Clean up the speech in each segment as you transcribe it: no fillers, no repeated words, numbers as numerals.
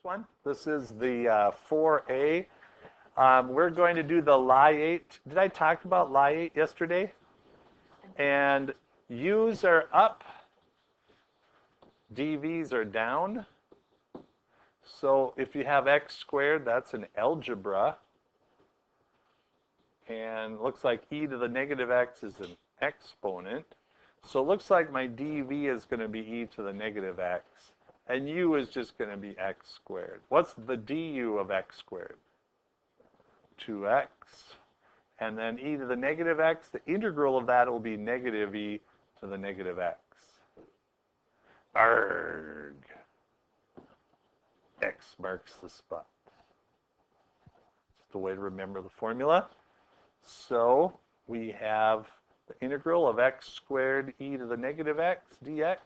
one. This is the 4A. We're going to do the lyate. Did I talk about lyate yesterday? And U's are up, dV's are down. So if you have x squared, that's an algebra. And looks like e to the negative x is an exponent. So it looks like my dV is going to be e to the negative x. And u is just going to be x squared. What's the du of x squared? 2x. And then e to the negative x, the integral of that will be negative e to the negative x. Arg. X marks the spot. Just a way to remember the formula. So we have the integral of x squared e to the negative x dx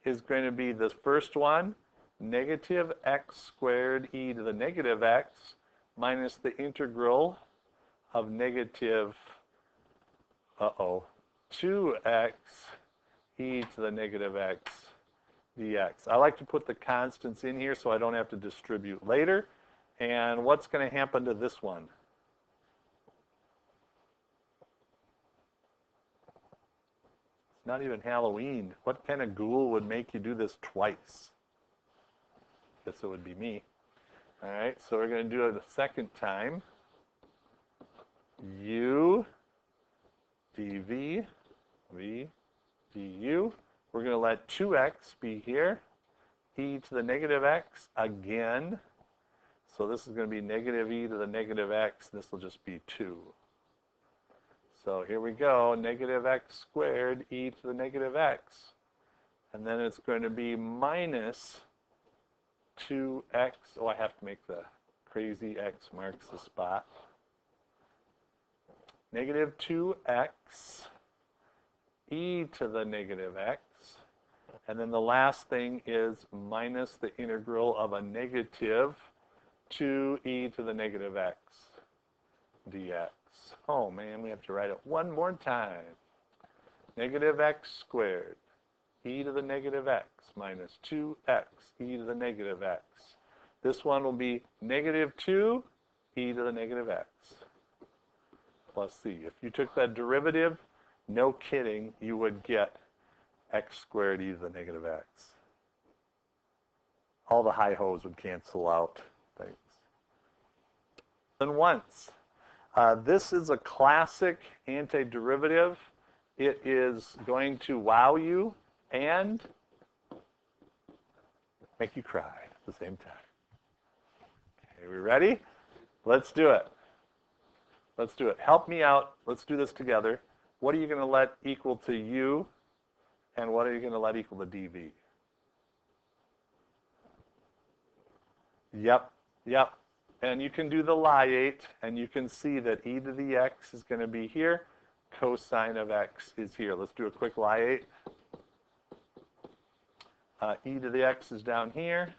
is going to be this first one, negative x squared e to the negative x minus the integral of negative, 2x e to the negative x dx. I like to put the constants in here so I don't have to distribute later. And what's going to happen to this one? It's not even Halloween. What kind of ghoul would make you do this twice? Guess it would be me. All right, so we're going to do it a second time. U dv, v du. We're going to let 2x be here. E to the negative x again. So this is going to be negative e to the negative x. This will just be 2. So here we go, negative x squared e to the negative x. And then it's going to be minus 2x. Oh, I have to make the crazy x marks the spot. Negative 2x e to the negative x. And then the last thing is minus the integral of a negative 2e to the negative x dx. Oh man, we have to write it one more time. Negative x squared e to the negative x minus 2x e to the negative x. This one will be negative 2 e to the negative x plus c. If you took that derivative, no kidding, you would get x squared e to the negative x. All the hi-hos would cancel out. Thanks. Then once. This is a classic antiderivative. It is going to wow you and make you cry at the same time. Okay, we ready? Let's do it. Let's do it. Help me out. Let's do this together. What are you going to let equal to u, and what are you going to let equal to dv? Yep. And you can do the lyate, and you can see that e to the x is going to be here. Cosine of x is here. Let's do a quick lyate. E to the x is down here,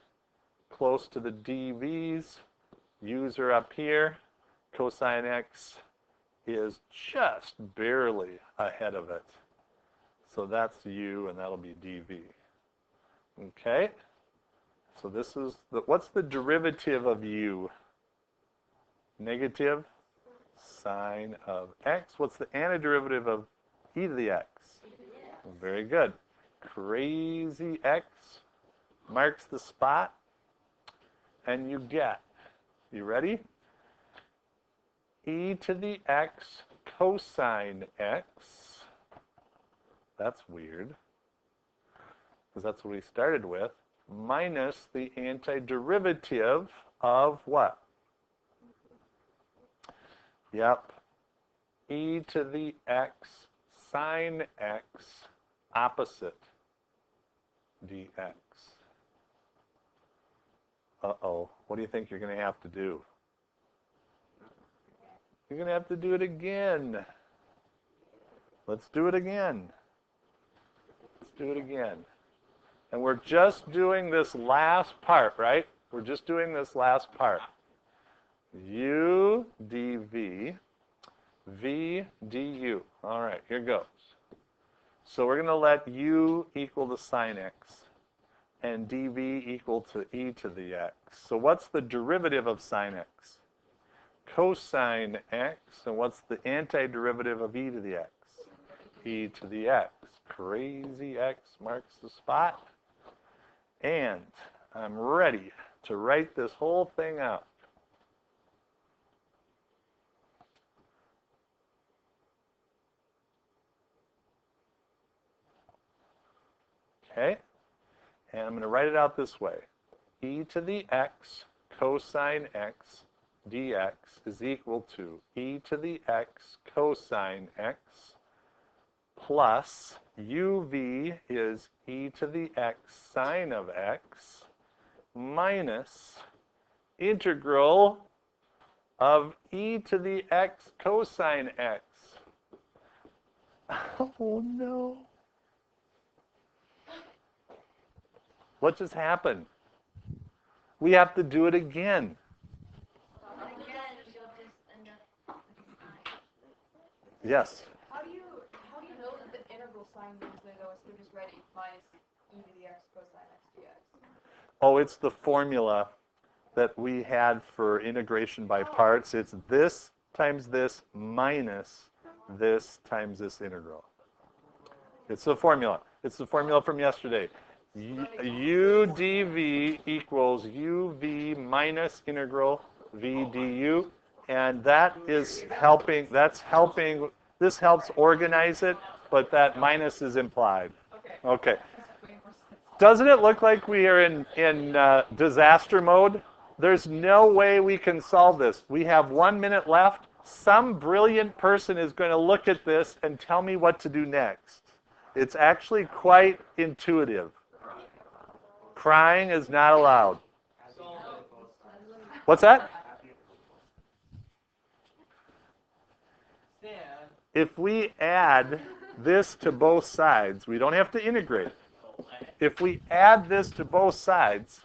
close to the dv's. U's are up here. Cosine x is just barely ahead of it. So that's u, and that'll be dv. Okay? So this is, what's the derivative of u? Negative sine of x. What's the antiderivative of e to the x? Very good. Crazy x marks the spot, and you get, you ready? E to the x cosine x. That's weird, because that's what we started with, minus the antiderivative of what? Yep. E to the x sine x opposite dx. Uh-oh. What do you think you're going to have to do? You're going to have to do it again. Let's do it again. Let's do it again. And we're just doing this last part, right? We're just doing this last part. U dv, v du. All right, here goes. So we're going to let u equal to sine x. and dv equal to e to the x. So what's the derivative of sine x? Cosine x. And what's the antiderivative of e to the x? E to the x. Crazy x marks the spot. And I'm ready to write this whole thing out. Okay? And I'm going to write it out this way. E to the x cosine x dx is equal to e to the x cosine x plus uv is e to the x sine of x minus integral of e to the x cosine x. Oh no. What just happened? We have to do it again. Yes. How do you know that the integral sign means there though instead of just writing minus e to the x cosine x dx? Oh, it's the formula that we had for integration by parts. It's this times this minus this times this integral. It's the formula. It's the formula from yesterday. U dv equals uv minus integral v du. And that is helping, this helps organize it, but that minus is implied. Okay. Doesn't it look like we are in disaster mode? There's no way we can solve this. We have 1 minute left. Some brilliant person is going to look at this and tell me what to do next. It's actually quite intuitive. Crying is not allowed. What's that? If we add this to both sides, we don't have to integrate. If we add this to both sides,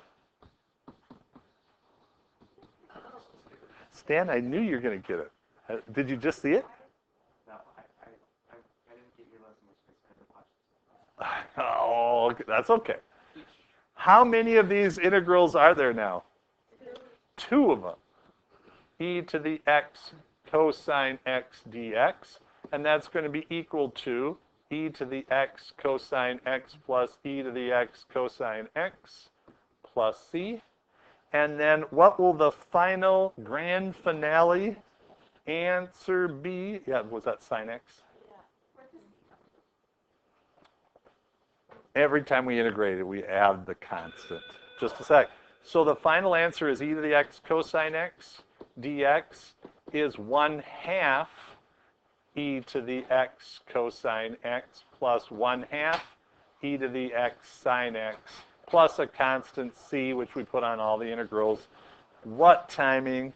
Stan, I knew you were going to get it. Did you just see it? No, I didn't get your lesson, which I started watching. Oh, that's okay. How many of these integrals are there now? 2 of them. E to the x cosine x dx, and that's going to be equal to e to the x cosine x plus e to the x cosine x plus c. And then what will the final grand finale answer be? Yeah, was that sine x? Every time we integrate it, we add the constant. Just a sec. So the final answer is e to the x cosine x dx is 1/2 e to the x cosine x plus 1/2 e to the x sine x plus a constant c, which we put on all the integrals. What timing?